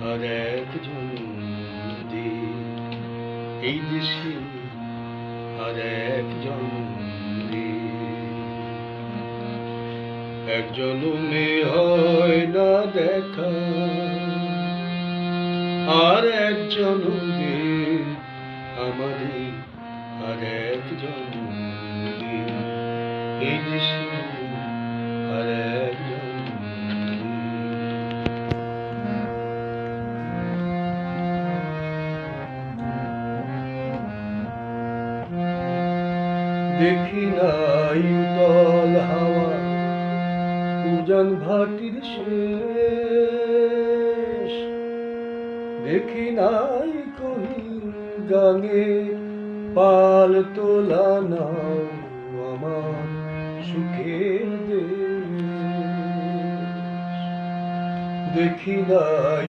আর একজন এই দেশে আর একজন এক জনমে হয় না দেখা আর এক জনমে আমাদের আর একজন এই দেশে আর একজন দেখি নাই উতল হাওয়া উজান ভাটির শেষ দেখি নাই কহি গাঙে পাল তোলা নাও আমার সুখের দেশ দেখি নাই